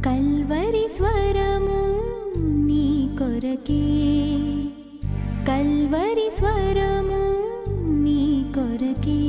Calvary స్వరము నీ కొరకే, కల్వరి స్వరము నీ కొరకే.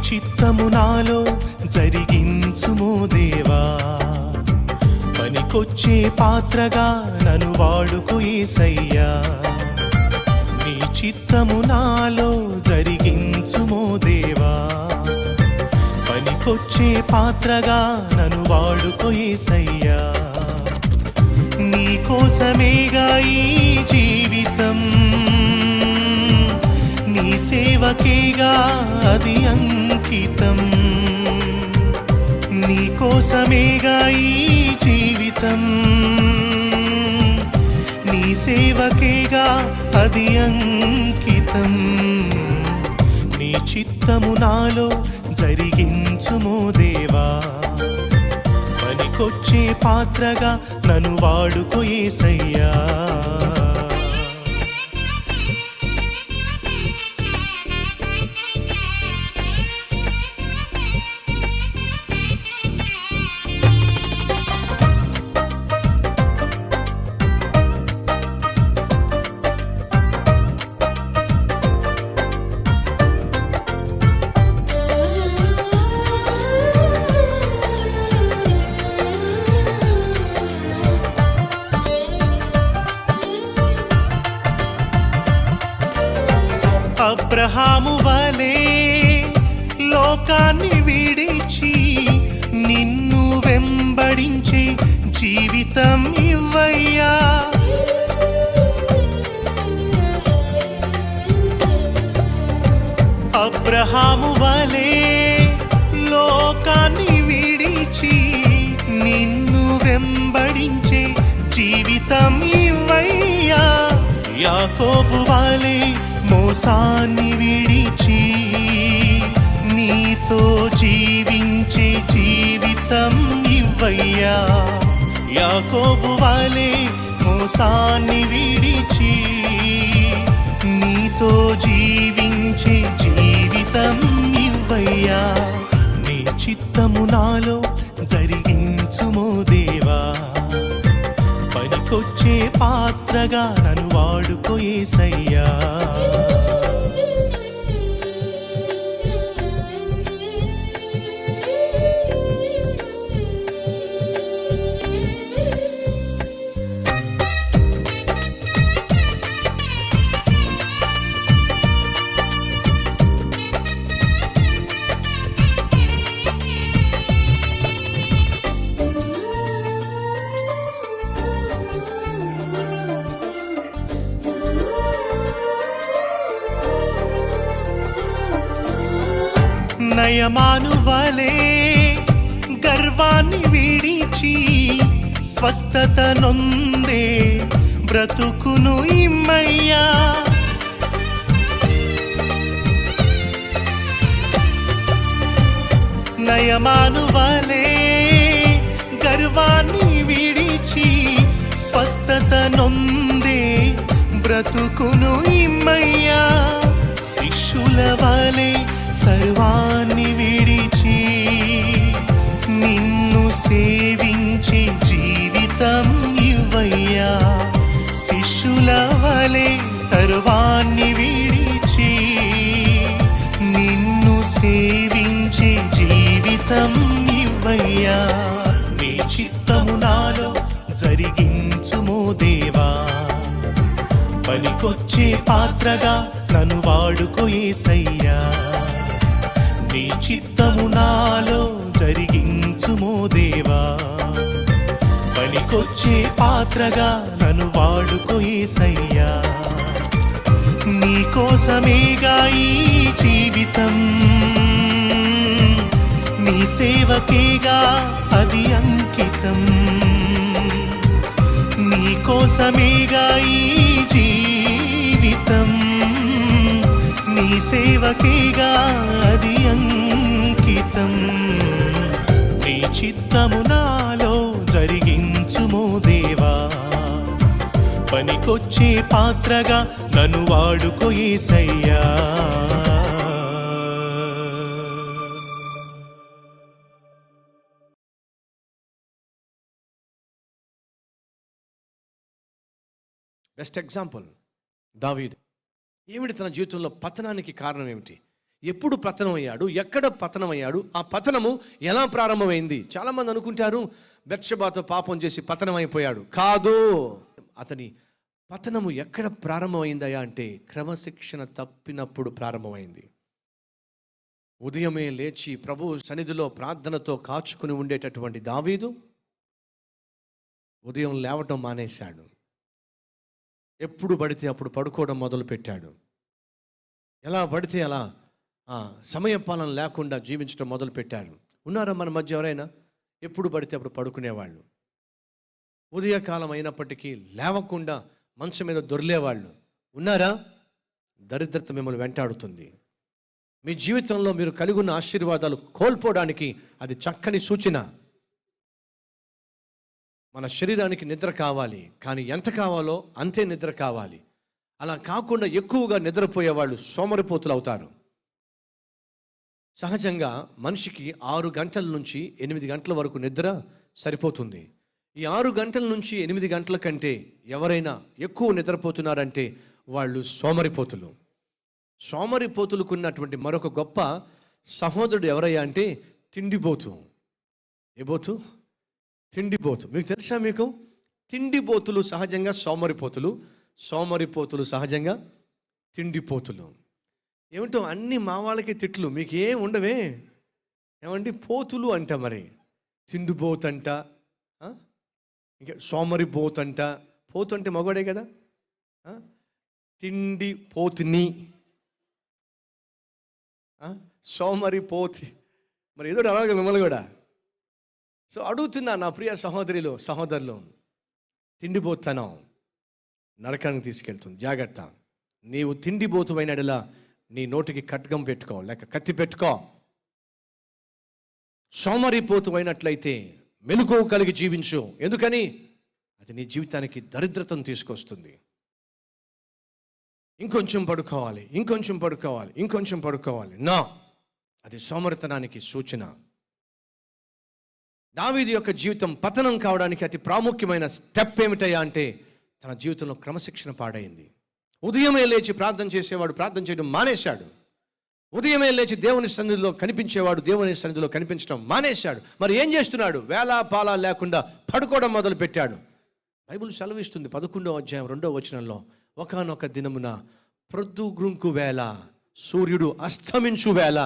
చిత్తము నాలో జరిగించుమో దేవా, పనికొచ్చే పాత్రగా నన్ను వాడుకో యేసయ్యా. నీ చిత్తము నాలో జరిగించుమో దేవా, పనికొచ్చే పాత్రగా నన్ను వాడుకో యేసయ్యా. నీ కోసమేగా ఈ జీవితం, నీ సేవకేగా అది అంకితం. నీ కోసమేగా ఈ జీవితం, నీ సేవకేగా అది అంకితం. నీ చిత్తము నాలో జరిగించుమో దేవా, పనికొచ్చే పాత్రగా నన్ను వాడుకో యేసయ్యా. అబ్రహాము వలే లోకాన్ని విడిచి నిన్ను వెంబడించే జీవితం ఇవ్వయ్యా. అబ్రహాము వలే లోకాన్ని విడిచి నిన్ను వెంబడించే జీవితం ఇవ్వయ్యా. యాకోబు వలే మోసాన్ని విడిచి నీతో జీవించే జీవితం ఇవ్వయ్యా. యాకోబు వలే మోసాన్ని విడిచి నీతో జీవించే జీవితం ఇవ్వయ్యా. నీ చిత్తము నాలో జరిగించుమో దేవా, పనికొచ్చే పాత్రగా నన్ను వాడుకో యేసయ్యా. నయమాను వలే గర్వాన్ని విడిచి స్వస్థత నొందే బ్రతుకును ఇమ్మయ్యా. నయమాను వలే గర్వాన్ని విడిచి స్వస్థత నొందే బ్రతుకును ఇమ్మయ్యా. శిష్యుల వలే సర్వాన్ని విడిచి నిన్ను సేవించే జీవితం ఇవ్వయ్యా. శిష్యుల వలే సర్వాన్ని విడిచి నిన్ను సేవించే జీవితం ఇవ్వయ్యా. నీ చిత్తము నాలో జరిగించుమో దేవా, పనికొచ్చే పాత్రగా నన్ను వాడుకో యేసయ్యా. నీ చిత్తము నాలో జరిగించుమో దేవా. పనికొచ్చే పాత్రగా నన్ను వాడుకో యేసయ్యా. నీ కోసమేగా ఈ జీవితం, నీ సేవకేగా అది అంకితం. నీ కోసమేగా ఈ జీవితం, నీ సేవకేగా అది అంకితం. నీ చిత్తము నాలో జరిగించుమో దేవా. పనికొచ్చే పాత్రగా నన్ను వాడుకో యేసయ్యా. బెస్ట్ ఎగ్జాంపుల్ దావీదు. ఏమిటి తన జీవితంలో పతనానికి కారణం ఏమిటి? ఎప్పుడు పతనం అయ్యాడు? ఎక్కడ పతనం అయ్యాడు? ఆ పతనము ఎలా ప్రారంభమైంది? చాలామంది అనుకుంటారు బెత్షెబాతో పాపం చేసి పతనం అయిపోయాడు. కాదు, అతని పతనము ఎక్కడ ప్రారంభమైందయా అంటే క్రమశిక్షణ తప్పినప్పుడు ప్రారంభమైంది. ఉదయమే లేచి ప్రభు సన్నిధిలో ప్రార్థనతో కాచుకుని ఉండేటటువంటి దావీదు ఉదయం లేవటం మానేశాడు. ఎప్పుడు పడితే అప్పుడు పడుకోవడం మొదలుపెట్టాడు. ఎలా పడితే అలా సమయపాలన లేకుండా జీవించడం మొదలుపెట్టాడు. ఉన్నారా మన మధ్య ఎవరైనా ఎప్పుడు పడితే అప్పుడు పడుకునేవాళ్ళు? ఉదయకాలం అయినప్పటికీ లేవకుండా మంచం మీద దొర్లేవాళ్ళు ఉన్నారా? దరిద్రత మిమ్మల్ని వెంటాడుతుంది. మీ జీవితంలో మీరు కలిగి ఉన్న ఆశీర్వాదాలు కోల్పోవడానికి అది చక్కని సూచన. మన శరీరానికి నిద్ర కావాలి, కానీ ఎంత కావాలో అంతే నిద్ర కావాలి. అలా కాకుండా ఎక్కువగా నిద్రపోయేవాళ్ళు సోమరిపోతులు అవుతారు. సహజంగా మనిషికి 6 గంటల నుంచి 8 గంటల వరకు నిద్ర సరిపోతుంది. ఈ 6 గంటల నుంచి 8 గంటల కంటే ఎవరైనా ఎక్కువ నిద్రపోతున్నారంటే వాళ్ళు సోమరిపోతులు. సోమరిపోతులకు ఉన్నటువంటి మరొక గొప్ప సహోదరుడు ఎవరయ్యా అంటే తిండిపోతు. ఏ బోతు? తిండిపోతు. మీకు తెలుసా? మీకు తిండిపోతులు సహజంగా సోమరిపోతులు, సోమరిపోతులు సహజంగా తిండిపోతులు. ఏమిటో అన్ని మా వాళ్ళకి తిట్లు, మీకు ఏం ఉండవే. ఏమండి పోతులు అంట, మరి తిండిపోతంట, ఇంకా సోమరిపోతంట. పోతు అంటే మగవాడే కదా. తిండి పోతుని, సోమరిపోతి, మరి ఏదో అలాగే మిమ్మల్ని కూడా. సో అడుగుతున్నా నా ప్రియ సహోదరులు, తిండిపోతనం నరకానికి తీసుకెళ్తుంది. జాగ్రత్త. నీవు తిండిపోతువైనలా నీ నోటికి ఖడ్గం పెట్టుకో, లేక కత్తి పెట్టుకో. సోమరిపోతువైనట్లయితే మెలకువ కలిగి జీవించు. ఎందుకని? అది నీ జీవితానికి దరిద్రతను తీసుకొస్తుంది. ఇంకొంచెం పడుకోవాలి, ఇంకొంచెం పడుకోవాలి, ఇంకొంచెం పడుకోవాలి. నా అది సోమరితనానికి సూచన. దావీదు యొక్క జీవితం పతనం కావడానికి అతి ప్రాముఖ్యమైన స్టెప్ ఏమిటయ్యా అంటే తన జీవితంలో క్రమశిక్షణ పాడైంది. ఉదయమే లేచి ప్రార్థన చేసేవాడు ప్రార్థన చేయడం మానేశాడు. ఉదయమే లేచి దేవుని సన్నిధిలో కనిపించేవాడు దేవుని సన్నిధిలో కనిపించడం మానేశాడు. మరి ఏం చేస్తున్నాడు? వేళా పాలా లేకుండా పడుకోవడం మొదలుపెట్టాడు. బైబిల్ సెలవిస్తుంది 11వ అధ్యాయం 2వ వచనంలో, ఒకానొక దినమున ప్రొద్దుగ్రుంకు వేళ, సూర్యుడు అస్తమించు వేళ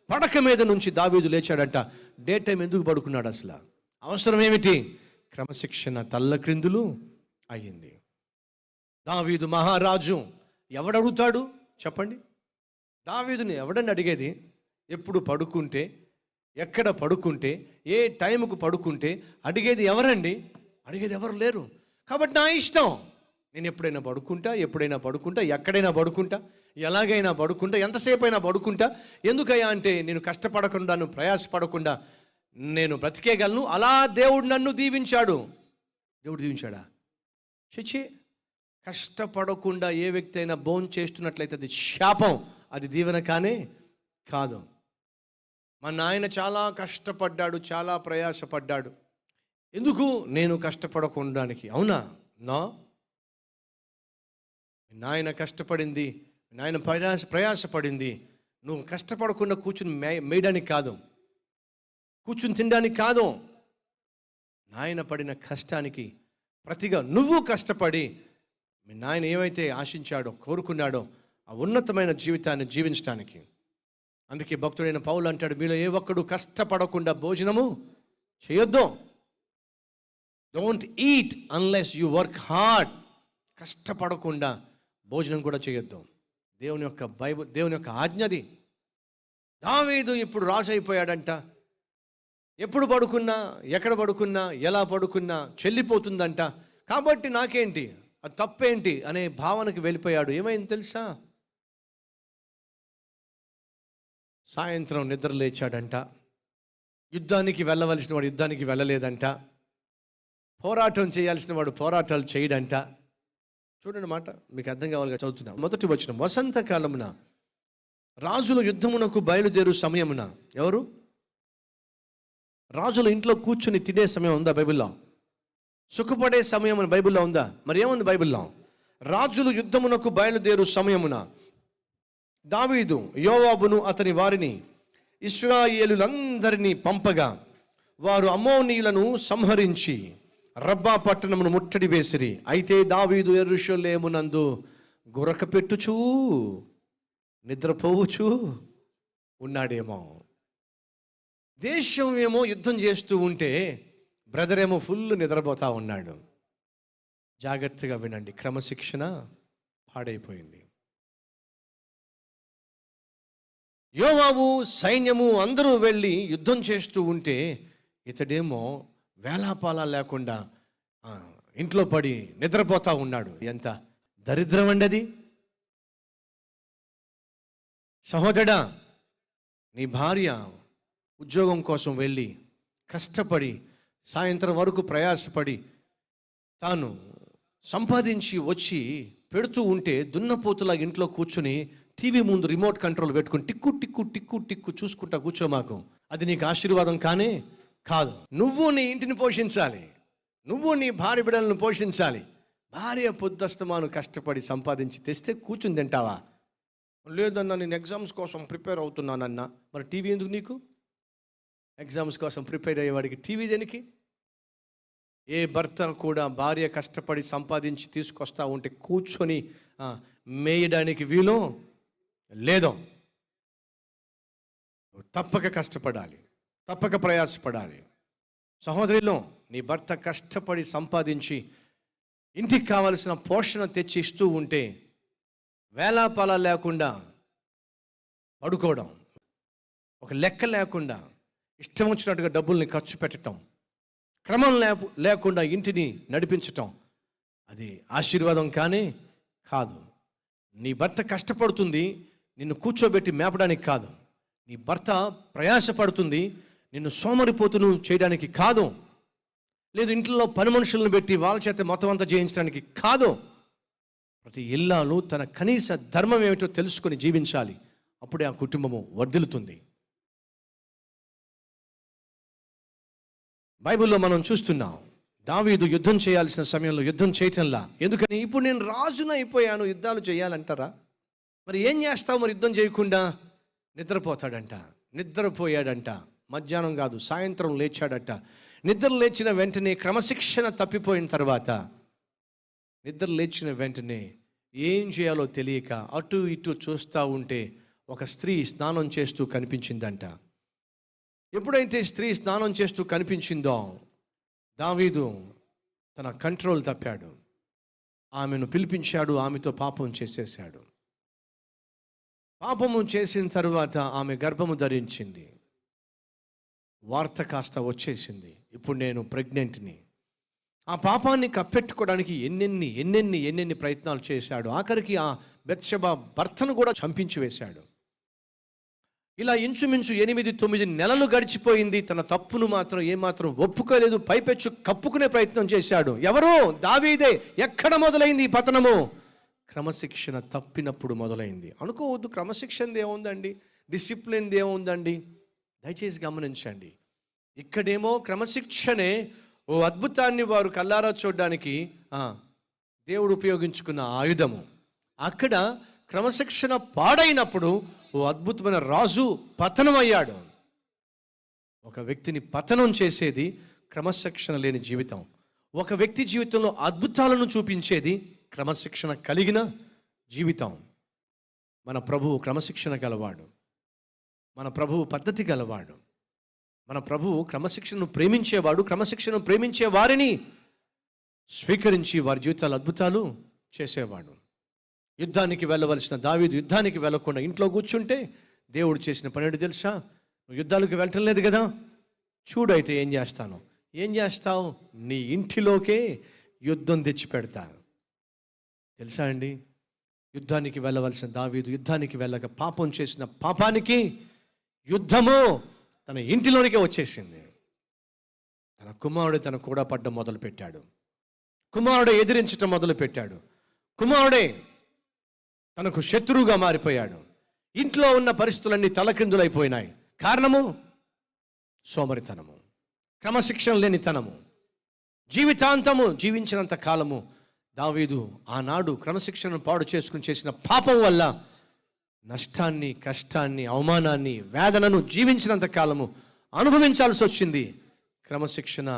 పడక మీద నుంచి దావీదు లేచాడంట. డే టైం ఎందుకు పడుకున్నాడు? అసలు అవసరం ఏమిటి? క్రమశిక్షణ తల్లక్రిందులు అయ్యింది. దావీదు మహారాజు. ఎవడడుగుతాడు చెప్పండి? దావీదుని ఎవడని అడిగేది? ఎప్పుడు పడుకుంటే, ఎక్కడ పడుకుంటే, ఏ టైంకు పడుకుంటే అడిగేది ఎవరండి? అడిగేది ఎవరు లేరు. కాబట్టి నా ఇష్టం, నేను ఎప్పుడైనా పడుకుంటా, ఎక్కడైనా పడుకుంటా, ఎలాగైనా పడుకుంటా, ఎంతసేపు అయినా పడుకుంటా. ఎందుకయ్యా అంటే నేను కష్టపడకుండా, ప్రయాసపడకుండా నేను బ్రతికేయగలను. అలా దేవుడు నన్ను దీవించాడు. దేవుడు దీవించాడా? చచ్చి, కష్టపడకుండా ఏ వ్యక్తి అయినా భోంచేస్తున్నట్లయితే అది శాపం, అది దీవెన కానే కాదు. మా నాయన చాలా కష్టపడ్డాడు, చాలా ప్రయాసపడ్డాడు. ఎందుకు? నేను కష్టపడకుండానికి. అవునా? నా నాయన కష్టపడింది, నాయన ప్రయాసపడింది. నువ్వు కష్టపడకుండా కూర్చుని మేయడానికి కాదు, కూర్చుని తినడానికి కాదు. నాయన పడిన కష్టానికి ప్రతిగా నువ్వు కష్టపడి మీ నాయన ఏమైతే ఆశించాడో కోరుకున్నాడో ఆ ఉన్నతమైన జీవితాన్ని జీవించడానికి. అందుకే భక్తుడైన పౌలు అంటాడు, మీలో ఏ ఒక్కడు కష్టపడకుండా భోజనము చేయొద్దు. Don't eat unless you work hard. కష్టపడకుండా భోజనం కూడా చేయొద్దు. దేవుని యొక్క బైబిల్, దేవుని యొక్క ఆజ్ఞది. దావీదు ఇప్పుడు రాజు అయిపోయాడంట. ఎప్పుడు పడుకున్నా, ఎక్కడ పడుకున్నా, ఎలా పడుకున్నా చెల్లిపోతుందంట. కాబట్టి నాకేంటి, అది తప్పేంటి అనే భావనకి వెళ్ళిపోయాడు. ఏమైంది తెలుసా? సాయంత్రం నిద్ర లేచాడంట. యుద్ధానికి వెళ్ళవలసిన వాడు యుద్ధానికి వెళ్ళలేదంట. పోరాటం చేయాల్సిన వాడు పోరాటాలు చేయడంట. చూడండి మాట, మీకు అర్థం కావాలిగా చదువుతున్నా. మొదటి వచనం, వసంతకాలమున రాజులు యుద్ధమునకు బయలుదేరు సమయమున. ఎవరు? రాజులు ఇంట్లో కూర్చుని తినే సమయం ఉందా బైబిల్లో? సుఖపడే సమయం అని బైబిల్లో ఉందా? మరి ఏముంది బైబిల్లో? రాజులు యుద్ధమునకు బయలుదేరు సమయమున దావీదు యోవాబును అతని వారిని ఇశ్రాయేలులందరినీ పంపగా వారు అమ్మోనీయులను సంహరించి రబ్బా పట్టణమును ముట్టడి వేసిరి. అయితే దావీదు యెరూషలేమునందు గురక పెట్టుచూ నిద్రపోవచ్చు ఉన్నాడేమో. దేశం ఏమో యుద్ధం చేస్తూ ఉంటే బ్రదర్ ఏమో ఫుల్ నిద్రపోతా ఉన్నాడు. జాగ్రత్తగా వినండి, క్రమశిక్షణ పాడైపోయింది. యోవాబు సైన్యము అందరూ వెళ్ళి యుద్ధం చేస్తూ ఉంటే ఇతడేమో వేలాపాలా లేకుండా ఇంట్లో పడి నిద్రపోతా ఉన్నాడు. ఎంత దరిద్రం అండి అది. సహోదరుడా, నీ భార్య ఉద్యోగం కోసం వెళ్ళి కష్టపడి సాయంత్రం వరకు ప్రయాసపడి తాను సంపాదించి వచ్చి పెడుతూ ఉంటే దున్నపోతులా ఇంట్లో కూర్చుని టీవీ ముందు రిమోట్ కంట్రోల్ పెట్టుకుని టిక్కు టిక్కు టిక్కు టిక్కు చూసుకుంటా కూర్చో మాకు. అది నీకు ఆశీర్వాదం కానే కాదు. నువ్వు నీ ఇంటిని పోషించాలి, నువ్వు నీ భార్య బిడ్డలను పోషించాలి. భార్య పొద్దస్తమాను కష్టపడి సంపాదించి తెస్తే కూర్చుని తింటావా? లేదన్నా నేను ఎగ్జామ్స్ కోసం ప్రిపేర్ అవుతున్నానన్నా. మరి టీవీ ఎందుకు నీకు? ఎగ్జామ్స్ కోసం ప్రిపేర్ అయ్యేవాడికి టీవీ దేనికి? ఏ భర్త కూడా భార్య కష్టపడి సంపాదించి తీసుకొస్తా ఉంటే కూర్చొని మేయడానికి వీలు లేదో. తప్పక కష్టపడాలి, తప్పక ప్రయాసపడాలి. సహోదరిలో నీ భర్త కష్టపడి సంపాదించి ఇంటికి కావలసిన పోషణ తెచ్చి ఇస్తూ ఉంటే వేలాపాలా లేకుండా పడుకోవడం, ఒక లెక్క లేకుండా ఇష్టం వచ్చినట్టుగా డబ్బుల్ని ఖర్చు పెట్టడం, క్రమం లేకుండా ఇంటిని నడిపించటం, అది ఆశీర్వాదం కానీ కాదు. నీ భర్త కష్టపడుతుంది నిన్ను కూర్చోబెట్టి మేపడానికి కాదు. నీ భర్త ప్రయాసపడుతుంది నిన్ను సోమరిపోతును చేయడానికి కాదు. లేదు ఇంట్లో పని మనుషులను పెట్టి వాళ్ళ చేత మొత్తం అంతా చేయించడానికి కాదు. ప్రతి ఇల్లాలు తన కనీస ధర్మం ఏమిటో తెలుసుకొని జీవించాలి. అప్పుడే ఆ కుటుంబము వర్ధిల్లుతుంది. బైబిల్లో మనం చూస్తున్నాం, దావీదు యుద్ధం చేయాల్సిన సమయంలో యుద్ధం చేయటంలా. ఎందుకని? ఇప్పుడు నేను రాజున అయిపోయాను, యుద్ధాలు చేయాలంటారా? మరి ఏం చేస్తావు? మరి యుద్ధం చేయకుండా నిద్రపోతాడంట. నిద్రపోయాడంట. మధ్యాహ్నం కాదు, సాయంత్రం లేచాడట. నిద్ర లేచిన వెంటనే క్రమశిక్షణ తప్పిపోయిన తర్వాత నిద్ర లేచిన వెంటనే ఏం చేయాలో తెలియక అటు ఇటు చూస్తూ ఉంటే ఒక స్త్రీ స్నానం చేస్తూ కనిపించిందంట. ఎప్పుడైతే స్త్రీ స్నానం చేస్తూ కనిపించిందో దావీదు తన కంట్రోల్ తప్పాడు. ఆమెను పిలిపించాడు, ఆమెతో పాపం చేసేసాడు. పాపము చేసిన తర్వాత ఆమె గర్భము ధరించింది. వార్త కాస్త వచ్చేసింది, ఇప్పుడు నేను ప్రెగ్నెంట్ని. ఆ పాపాన్ని కప్పెట్టుకోవడానికి ఎన్నెన్ని ప్రయత్నాలు చేశాడు. ఆఖరికి ఆ బెత్షెబా భర్తను కూడా చంపించి వేశాడు. ఇలా ఇంచుమించు 8-9 నెలలు గడిచిపోయింది. తన తప్పును మాత్రం ఏమాత్రం ఒప్పుకోలేదు. పైపెచ్చు కప్పుకునే ప్రయత్నం చేశాడు. ఎవరు? దావీదే. ఎక్కడ మొదలైంది ఈ పతనము? క్రమశిక్షణ తప్పినప్పుడు మొదలైంది. అనుకోవద్దు క్రమశిక్షణ ఏముందండి, డిసిప్లిన్ ఏముందండి. దయచేసి గమనించండి. ఇక్కడేమో క్రమశిక్షణే ఓ అద్భుతాన్ని వారు కల్లారా చూడడానికి దేవుడు ఉపయోగించుకున్న ఆయుధము. అక్కడ క్రమశిక్షణ పాడైనప్పుడు ఓ అద్భుతమైన రాజు పతనం అయ్యాడు. ఒక వ్యక్తిని పతనం చేసేది క్రమశిక్షణ లేని జీవితం. ఒక వ్యక్తి జీవితంలో అద్భుతాలను చూపించేది క్రమశిక్షణ కలిగిన జీవితం. మన ప్రభువు క్రమశిక్షణ గలవాడు, మన ప్రభువు పద్ధతి గలవాడు, మన ప్రభువు క్రమశిక్షణను ప్రేమించేవాడు. క్రమశిక్షణను ప్రేమించే వారిని స్వీకరించి వారి జీవితాలు అద్భుతాలు చేసేవాడు. యుద్ధానికి వెళ్ళవలసిన దావీదు యుద్ధానికి వెళ్ళకుండా ఇంట్లో కూర్చుంటే దేవుడు చేసిన పని ఏంటో తెలుసా? నువ్వు యుద్ధాలకు వెళ్ళటం లేదు కదా, చూడైతే ఏం చేస్తాను. ఏం చేస్తావు? నీ ఇంటిలోకే యుద్ధం తెచ్చి పెడతాను. తెలుసా అండి, యుద్ధానికి వెళ్ళవలసిన దావీదు యుద్ధానికి వెళ్ళక పాపం చేసిన పాపానికి యుద్ధము తన ఇంటిలోనికే వచ్చేసింది. తన కుమారుడు తన కూడా పడ్డం మొదలుపెట్టాడు. కుమారుడే ఎదిరించటం మొదలుపెట్టాడు. కుమారుడే తనకు శత్రువుగా మారిపోయాడు. ఇంట్లో ఉన్న పరిస్థితులన్నీ తలకిందులైపోయినాయి. కారణము సోమరితనము, క్రమశిక్షణ లేనితనము. జీవితాంతము జీవించినంత కాలము దావీదు ఆనాడు క్రమశిక్షణను పాడు చేసుకుని చేసిన పాపం వల్ల నష్టాన్ని, కష్టాన్ని, అవమానాన్ని, వేదనను జీవించినంత కాలము అనుభవించాల్సి వచ్చింది. క్రమశిక్షణ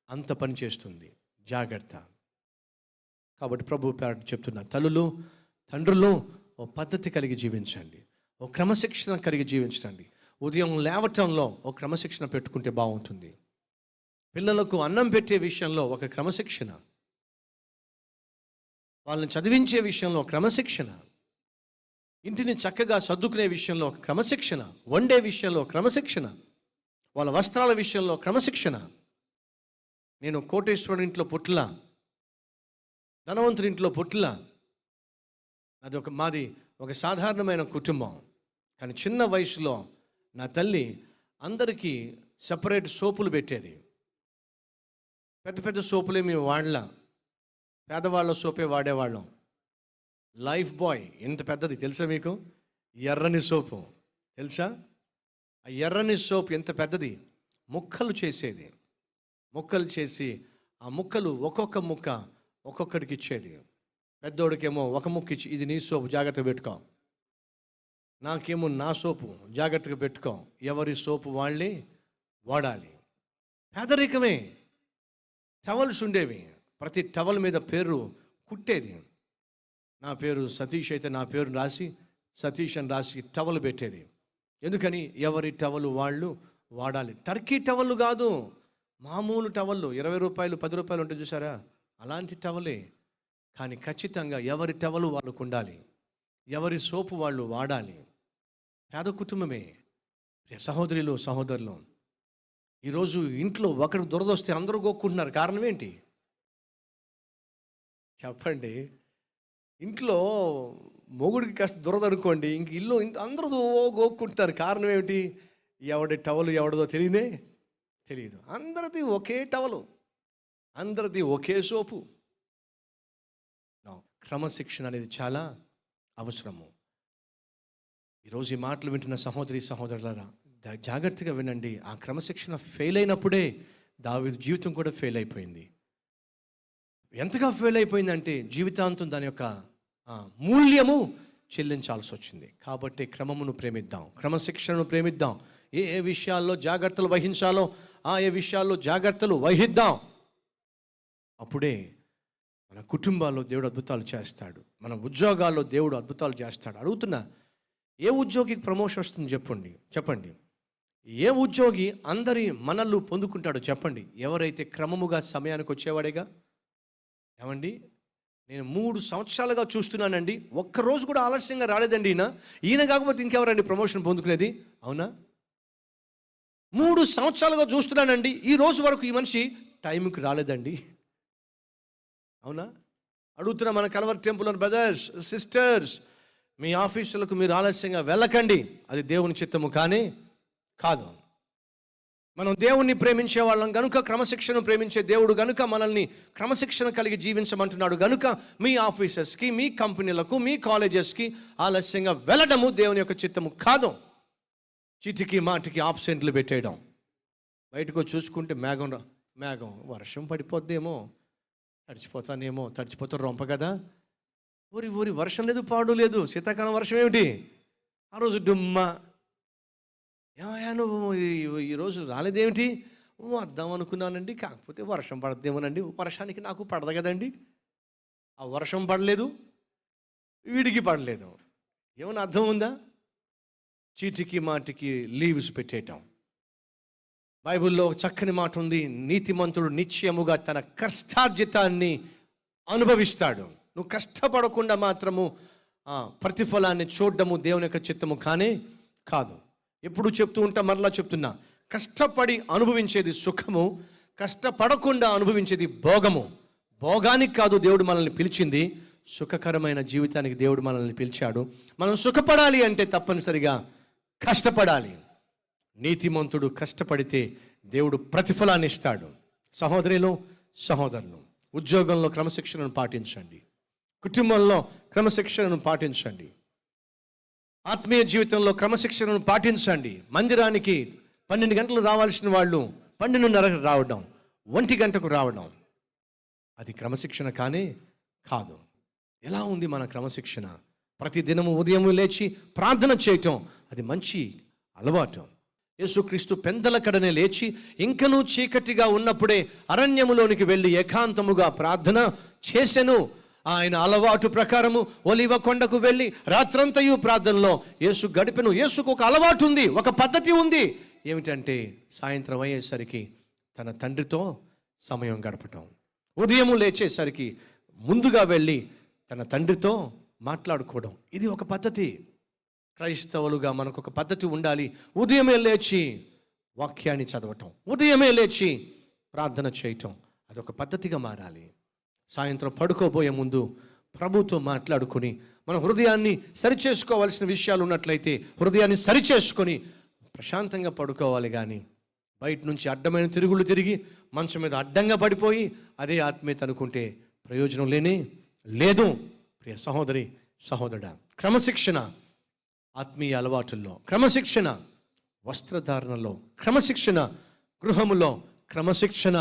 అంత పని చేస్తుంది. జాగ్రత్త. కాబట్టి ప్రభు పేరట చెప్తున్నా, తల్లులు, తండ్రులు ఓ పద్ధతి కలిగి జీవించండి, ఓ క్రమశిక్షణ కలిగి జీవించండి. ఉదయం లేవటంలో ఓ క్రమశిక్షణ పెట్టుకుంటే బాగుంటుంది. పిల్లలకు అన్నం పెట్టే విషయంలో ఒక క్రమశిక్షణ, వాళ్ళని చదివించే విషయంలో క్రమశిక్షణ, ఇంటిని చక్కగా సర్దుకునే విషయంలో క్రమశిక్షణ, వండే విషయంలో క్రమశిక్షణ, వాళ్ళ వస్త్రాల విషయంలో క్రమశిక్షణ. నేను కోటేశ్వరుడి ఇంట్లో పుట్ల, ధనవంతుడి ఇంట్లో పుట్ల. మాది ఒక సాధారణమైన కుటుంబం. కానీ చిన్న వయసులో నా తల్లి అందరికీ సపరేట్ సోపులు పెట్టేది. పెద్ద పెద్ద సోపులే మేము వాడలా, పేదవాళ్ళ సోపే వాడేవాళ్ళం. లైఫ్ బాయ్ ఇంత పెద్దది తెలుసా మీకు? ఎర్రని సోపు తెలుసా? ఆ ఎర్రని సోపు ఎంత పెద్దది, ముక్కలు చేసేది. ముక్కలు చేసి ఆ ముక్కలు ఒక్కొక్క ముక్క ఒక్కొక్కడికి ఇచ్చేది. పెద్దోడికేమో ఒక ముక్క ఇచ్చి, ఇది నీ సోపు జాగ్రత్తగా పెట్టుకో. నాకేమో నా సోపు జాగ్రత్తగా పెట్టుకో. ఎవరి సోపు వాళ్ళే వాడాలి. పేదరికమే. టవల్స్ ఉండేవి, ప్రతి టవల్ మీద పేరు కుట్టేది. నా పేరు సతీష్ అయితే నా పేరు రాసి సతీష్ అని రాసి టవల్ పెట్టేది. ఎందుకని? ఎవరి టవలు వాళ్ళు వాడాలి. టర్కీ టవళ్ళు కాదు, మామూలు టవళ్ళు, 20 రూపాయలు 10 రూపాయలు ఉంటుంది చూసారా, అలాంటి టవలే. కానీ ఖచ్చితంగా ఎవరి టవలు వాళ్ళకు ఉండాలి, ఎవరి సోపు వాళ్ళు వాడాలి. పేద కుటుంబమే. సహోదరులు, సహోదరులు, ఈరోజు ఇంట్లో ఒకరికి దురదొస్తే అందరూ గోక్కుంటున్నారు. కారణం ఏంటి చెప్పండి? ఇంట్లో మొగుడికి కాస్త దురదనుకోండి, ఇంక ఇల్లు అందరూ గోక్కుంటున్నారు. కారణం ఏమిటి? ఎవడి టవలు ఎవడదో తెలియదు. అందరిది ఒకే టవలు, అందరిది ఒకే సోపు. క్రమశిక్షణ అనేది చాలా అవసరము. ఈరోజు ఈ మాటలు వింటున్న సహోదరి సహోదరులారా, జాగ్రత్తగా వినండి. ఆ క్రమశిక్షణ ఫెయిల్ అయినప్పుడే దావీదు జీవితం కూడా ఫెయిల్ అయిపోయింది. ఎంతగా ఫెయిల్ అయిపోయిందంటే జీవితాంతం దాని యొక్క మూల్యము చెల్లించాల్సి వచ్చింది. కాబట్టి క్రమమును ప్రేమిద్దాం, క్రమశిక్షణను ప్రేమిద్దాం. ఏ విషయాల్లో జాగ్రత్తలు వహించాలో ఏ విషయాల్లో జాగ్రత్తలు వహిద్దాం. అప్పుడే మన కుటుంబాల్లో దేవుడు అద్భుతాలు చేస్తాడు, మన ఉద్యోగాల్లో దేవుడు అద్భుతాలు చేస్తాడు. అడుగుతున్నా, ఏ ఉద్యోగికి ప్రమోషన్ వస్తుంది చెప్పండి? ఏ ఉద్యోగి అందరి మనల్ని పొందుకుంటాడో చెప్పండి? ఎవరైతే క్రమముగా సమయానికి వచ్చేవాడేగా. ఏమండి, నేను 3 సంవత్సరాలుగా చూస్తున్నానండి, ఒక్కరోజు కూడా ఆలస్యంగా రాలేదండి. ఈయన కాకపోతే ఇంకెవరండి ప్రమోషన్ పొందుకునేది? అవునా? 3 సంవత్సరాలుగా చూస్తున్నానండి, ఈ రోజు వరకు ఈ మనిషి టైంకి రాలేదండి. అవునా? అడుగుతున్నా మన కల్వరి టెంపుల్ బ్రదర్స్ సిస్టర్స్, మీ ఆఫీసులకు మీరు ఆలస్యంగా వెళ్ళకండి. అది దేవుని చిత్తము కానీ కాదు. మనం దేవుణ్ణి ప్రేమించే వాళ్ళం కనుక, క్రమశిక్షణ ప్రేమించే దేవుడు కనుక మనల్ని క్రమశిక్షణ కలిగి జీవించమంటున్నాడు కనుక, మీ ఆఫీసెస్కి, మీ కంపెనీలకు, మీ కాలేజెస్కి ఆలస్యంగా వెళ్ళడము దేవుని యొక్క చిత్తము కాదు. చీటికి మాటికి ఆబ్సెంట్లు పెట్టేయడం, బయటకు చూసుకుంటే మేఘం వర్షం పడిపోద్దేమో, తడిచిపోతా రొంప కదా, ఊరి వర్షం లేదు, పాడు లేదు. శీతాకాలం వర్షం ఏమిటి? ఆ రోజు డుమ్మా. ఏమయ్యా నువ్వు ఈరోజు రాలేదేమిటి? వద్దాం అనుకున్నానండి, కాకపోతే వర్షం పడద్దేమోనండి. వర్షానికి నాకు పడదు కదండి. ఆ వర్షం పడలేదు, వీడికి పడలేదు. ఏమైనా అర్థం ఉందా? చీటికి మాటికి లీవ్స్ పెట్టేయటం. బైబిల్లో ఒక చక్కని మాట ఉంది, నీతిమంతుడు నిశ్చయముగా తన కష్టార్జితాన్ని అనుభవిస్తాడు. నువ్వు కష్టపడకుండా మాత్రము ప్రతిఫలాన్ని చూడడము దేవుని యొక్క చిత్తము కానే కాదు. ఎప్పుడు చెప్తూ ఉంటా, మరలా చెప్తున్నా, కష్టపడి అనుభవించేది సుఖము, కష్టపడకుండా అనుభవించేది భోగము. భోగానికి కాదు దేవుడు మనల్ని పిలిచింది, సుఖకరమైన జీవితానికి దేవుడు మనల్ని పిలిచాడు. మనం సుఖపడాలి అంటే తప్పనిసరిగా కష్టపడాలి. నీతిమంతుడు కష్టపడితే దేవుడు ప్రతిఫలాన్ని ఇస్తాడు. సహోదరులు, సహోదరులు, ఉద్యోగంలో క్రమశిక్షణను పాటించండి, కుటుంబంలో క్రమశిక్షణను పాటించండి, ఆత్మీయ జీవితంలో క్రమశిక్షణను పాటించండి. మందిరానికి 12 గంటలు రావాల్సిన వాళ్ళు 12:30 రావడం, 1 గంటకు రావడం, అది క్రమశిక్షణ కానే కాదు. ఎలా ఉంది మన క్రమశిక్షణ? ప్రతి దినము ఉదయం లేచి ప్రార్థన చేయటం, అది మంచి అలవాటు. యేసుక్రీస్తు పెందల కడనే లేచి ఇంకనూ చీకటిగా ఉన్నప్పుడే అరణ్యములోనికి వెళ్ళి ఏకాంతముగా ప్రార్థన చేసెను. ఆయన అలవాటు ప్రకారము ఒలివ కొండకు వెళ్ళి రాత్రంతయు ప్రార్థనలో యేసు గడిపెను. యేసుకు ఒక అలవాటు ఉంది, ఒక పద్ధతి ఉంది. ఏమిటంటే సాయంత్రం అయ్యేసరికి తన తండ్రితో సమయం గడపటం. ఉదయము లేచేసరికి ముందుగా వెళ్ళి తన తండ్రితో మాట్లాడుకోవడం. ఇది ఒక పద్ధతి. క్రైస్తవులుగా మనకు ఒక పద్ధతి ఉండాలి. ఉదయమే లేచి వాక్యాన్ని చదవటం, ఉదయమే లేచి ప్రార్థన చేయటం, అదొక పద్ధతిగా మారాలి. సాయంత్రం పడుకోబోయే ముందు ప్రభుతో మాట్లాడుకొని మన హృదయాన్ని సరిచేసుకోవాల్సిన విషయాలు ఉన్నట్లయితే హృదయాన్ని సరిచేసుకొని ప్రశాంతంగా పడుకోవాలి. కానీ బయట నుంచి అడ్డమైన తిరుగులు తిరిగి మంచం మీద అడ్డంగా పడిపోయి అదే ఆత్మీయత అనుకుంటే ప్రయోజనం లేనే లేదు. ప్రియ సహోదరి, సహోదరుడా, క్రమశిక్షణ ఆత్మీయ అలవాటుల్లో, క్రమశిక్షణ వస్త్రధారణలో, క్రమశిక్షణ గృహములో, క్రమశిక్షణ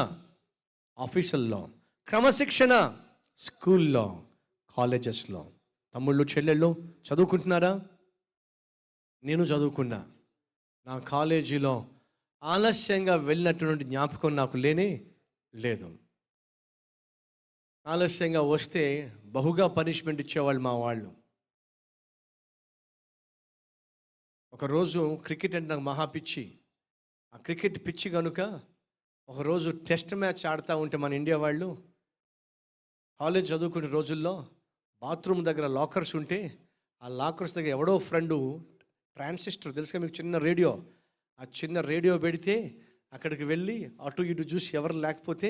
ఆఫీసుల్లో, క్రమశిక్షణ స్కూల్లో, కాలేజెస్లో. తమ్ముళ్ళు, చెల్లెళ్ళు చదువుకుంటున్నారా? నేను చదువుకున్నా. నా కాలేజీలో ఆలస్యంగా వెళ్ళినటువంటి జ్ఞాపకం నాకు లేనే లేదు. ఆలస్యంగా వస్తే బహుగా పనిష్మెంట్ ఇచ్చేవాళ్ళు మా వాళ్ళు. ఒకరోజు క్రికెట్ అంటే నాకు మహా పిచ్చి. ఆ క్రికెట్ పిచ్చి కనుక ఒకరోజు టెస్ట్ మ్యాచ్ ఆడుతూ ఉంటే మన ఇండియా వాళ్ళు, కాలేజ్ చదువుకునే రోజుల్లో బాత్రూమ్ దగ్గర లాకర్స్ ఉంటే ఆ లాకర్స్ దగ్గర ఎవడో ఫ్రెండు ట్రాన్సిస్టర్ తెలుసుగా మీకు, చిన్న రేడియో, ఆ చిన్న రేడియో పెడితే అక్కడికి వెళ్ళి అటు ఇటు చూసి ఎవరు లేకపోతే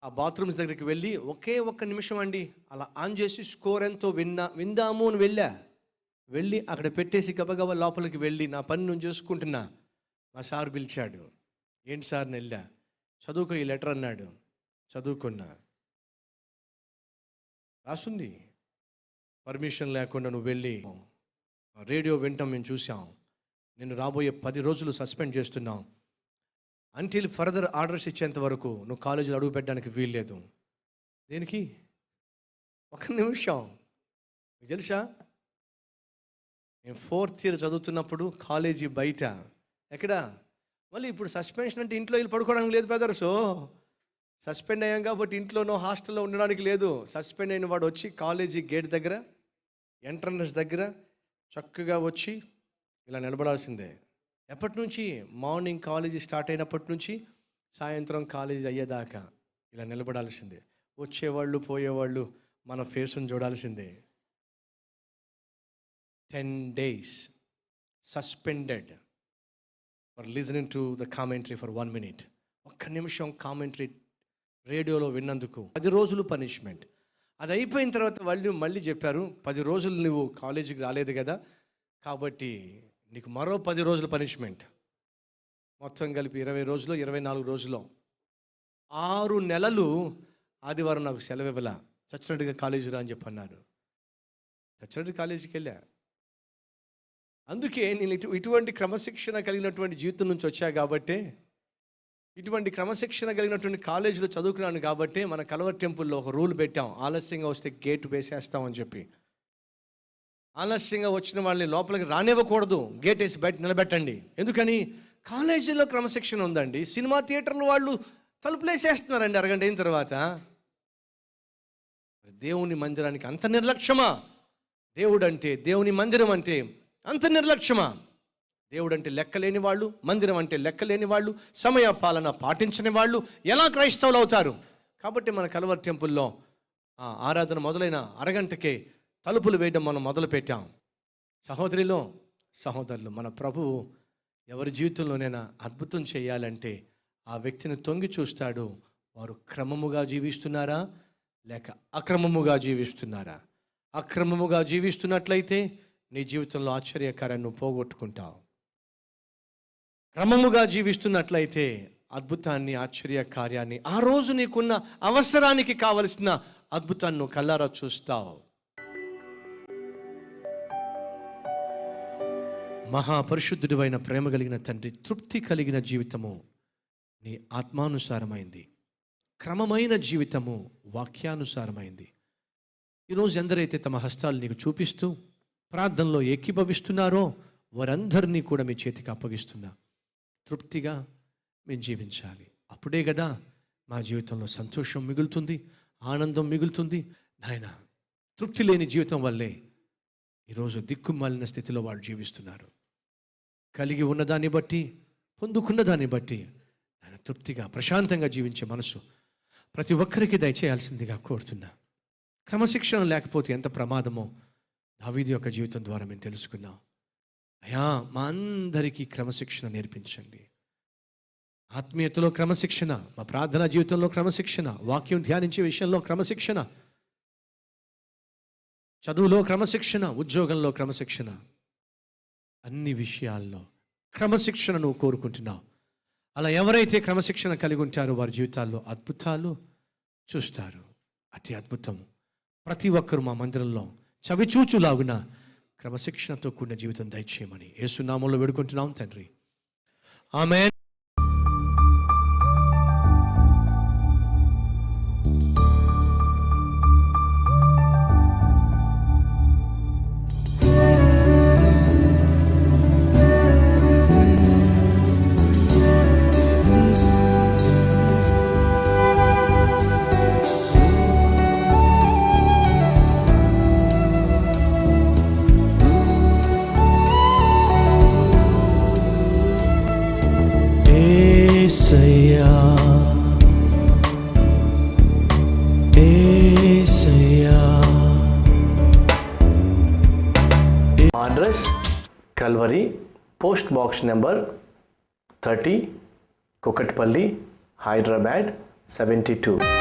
ఆ బాత్రూమ్స్ దగ్గరికి వెళ్ళి ఒకే ఒక్క నిమిషం అండి అలా ఆన్ చేసి స్కోర్ ఎంతో విందాము అని వెళ్ళి అక్కడ పెట్టేసి గబగబా లోపలికి వెళ్ళి నా పని నేను చేసుకుంటున్నా. మా సార్ పిలిచాడు. ఏంటి సార్? వెళ్ళా. చదువుకో ఈ లెటర్ అన్నాడు. చదువుకున్నా. రాసుంది. పర్మిషన్ లేకుండా నువ్వు వెళ్ళి రేడియో వింటాం మేము చూసాం. నేను రాబోయే 10 రోజులు సస్పెండ్ చేస్తున్నాం. అంటిల్ ఫర్దర్ ఆర్డర్స్ ఇచ్చేంత వరకు నువ్వు కాలేజీలో అడుగు పెట్టడానికి వీల్లేదు. దేనికి? 1 నిమిషం. మీకు తెలుసా, నేను 4th ఇయర్ చదువుతున్నప్పుడు కాలేజీ బయట ఎక్కడ మళ్ళీ ఇప్పుడు సస్పెన్షన్ అంటే ఇంట్లో వెళ్ళి పడుకోవడానికి లేదు బ్రదర్స్. సస్పెండ్ అయ్యాం కాబట్టి ఇంట్లోనో హాస్టల్లో ఉండడానికి లేదు. సస్పెండ్ అయిన వాడు వచ్చి కాలేజీ గేట్ దగ్గర, ఎంట్రన్స్ దగ్గర చక్కగా వచ్చి ఇలా నిలబడాల్సిందే. ఎప్పటి నుంచి? మార్నింగ్ కాలేజీ స్టార్ట్ అయినప్పటి నుంచి సాయంత్రం కాలేజీ అయ్యేదాకా ఇలా నిలబడాల్సిందే. వచ్చేవాళ్ళు పోయేవాళ్ళు మన ఫేస్ను చూడాల్సిందే. 10 days suspended for listening to the commentary for 1 minute. 1 నిమిషం కామెంటరీ రేడియోలో విన్నందుకు 10 రోజులు పనిష్మెంట్. అది అయిపోయిన తర్వాత వాళ్ళు మళ్ళీ చెప్పారు, 10 రోజులు నువ్వు కాలేజీకి రాలేదు కదా, కాబట్టి నీకు మరో 10 రోజులు పనిష్మెంట్. మొత్తం కలిపి 20 రోజులు, 24 రోజులు, 6 నెలలు ఆదివారం నాకు సెలవు ఇవ్వాల. చచ్చినట్టుగా కాలేజీ రా అని చెప్పి అన్నారు. చచ్చినట్టు కాలేజీకి వెళ్ళా. అందుకే నేను ఇటువంటి క్రమశిక్షణ కలిగినటువంటి జీవితం నుంచి వచ్చా కాబట్టి, ఇటువంటి క్రమశిక్షణ కలిగినటువంటి కాలేజీలో చదువుకున్నాను కాబట్టి మన కల్వర్ టెంపుల్లో ఒక రూల్ పెట్టాం, ఆలస్యంగా వస్తే గేటు వేసేస్తామని చెప్పి. ఆలస్యంగా వచ్చిన వాళ్ళని లోపలికి రానివ్వకూడదు, గేట్ వేసి బయట నిలబెట్టండి. ఎందుకని? కాలేజీలో క్రమశిక్షణ ఉందండి. సినిమా థియేటర్లు వాళ్ళు తలుపులు వేసేస్తున్నారండి అరగంట అయిన తర్వాత. దేవుని మందిరానికి అంత నిర్లక్ష్యమా? దేవుడు అంటే, దేవుని మందిరం అంటే అంత నిర్లక్ష్యమా? దేవుడు అంటే లెక్కలేని వాళ్ళు, మందిరం అంటే లెక్కలేని వాళ్ళు, సమయ పాలన పాటించని వాళ్ళు ఎలా క్రైస్తవులు అవుతారు? కాబట్టి మన కల్వరి టెంపుల్లో ఆరాధన మొదలైన అరగంటకే తలుపులు వేయడం మనం మొదలుపెట్టాం. సహోదరులు, మన ప్రభువు ఎవరి జీవితంలోనైనా అద్భుతం చేయాలంటే ఆ వ్యక్తిని తొంగి చూస్తాడు. వారు క్రమముగా జీవిస్తున్నారా లేక అక్రమముగా జీవిస్తున్నారా? అక్రమముగా జీవిస్తున్నట్లయితే నీ జీవితంలో ఆశ్చర్యకారాన్ని నువ్వు పోగొట్టుకుంటావు. క్రమముగా జీవిస్తున్నట్లయితే అద్భుతాన్ని, ఆశ్చర్య కార్యాన్ని, ఆ రోజు నీకున్న అవసరానికి కావలసిన అద్భుతాన్ని నువ్వు కళ్ళారా చూస్తావు. మహాపరిశుద్ధుడివైన ప్రేమ కలిగిన తండ్రి, తృప్తి కలిగిన జీవితము నీ ఆత్మానుసారమైంది, క్రమమైన జీవితము వాక్యానుసారమైంది. ఈరోజు ఎందరైతే తమ హస్తాలు నీకు చూపిస్తూ ప్రార్థనలో ఏకీభవిస్తున్నారో వారందరినీ కూడా మీ చేతికి అప్పగిస్తున్నా. తృప్తిగా మేము జీవించాలి. అప్పుడే కదా మా జీవితంలో సంతోషం మిగులుతుంది, ఆనందం మిగులుతుంది. నాయన, తృప్తి లేని జీవితం వల్లే ఈరోజు దిక్కుమాలిన స్థితిలో వాళ్ళు జీవిస్తున్నారు. కలిగి ఉన్నదాన్ని బట్టి, పొందుకున్న దాన్ని బట్టి ఆయన తృప్తిగా, ప్రశాంతంగా జీవించే మనసు ప్రతి ఒక్కరికి దయచేయాల్సిందిగా కోరుతున్నా. క్రమశిక్షణ లేకపోతే ఎంత ప్రమాదమో దావీదు యొక్క జీవితం ద్వారా మేము తెలుసుకున్నాం. అయ్యా, మా అందరికీ క్రమశిక్షణ నేర్పించండి. ఆత్మీయతలో క్రమశిక్షణ, మా ప్రార్థనా జీవితంలో క్రమశిక్షణ, వాక్యం ధ్యానించే విషయంలో క్రమశిక్షణ, చదువులో క్రమశిక్షణ, ఉద్యోగంలో క్రమశిక్షణ, అన్ని విషయాల్లో క్రమశిక్షణ నువ్వు కోరుకుంటున్నావు. అలా ఎవరైతే క్రమశిక్షణ కలిగి ఉంటారో వారి జీవితాల్లో అద్భుతాలు చూస్తారు. అతి అద్భుతం ప్రతి ఒక్కరు మా మందిరంలో చవిచూచులాగున క్రమశిక్షణతో కూడిన జీవితం దయచేయమని యేసు నామములో వేడుకుంటున్నాం తండ్రి, ఆమేన్. Address Calvary, post box number 30, Kukatpally, Hyderabad 72.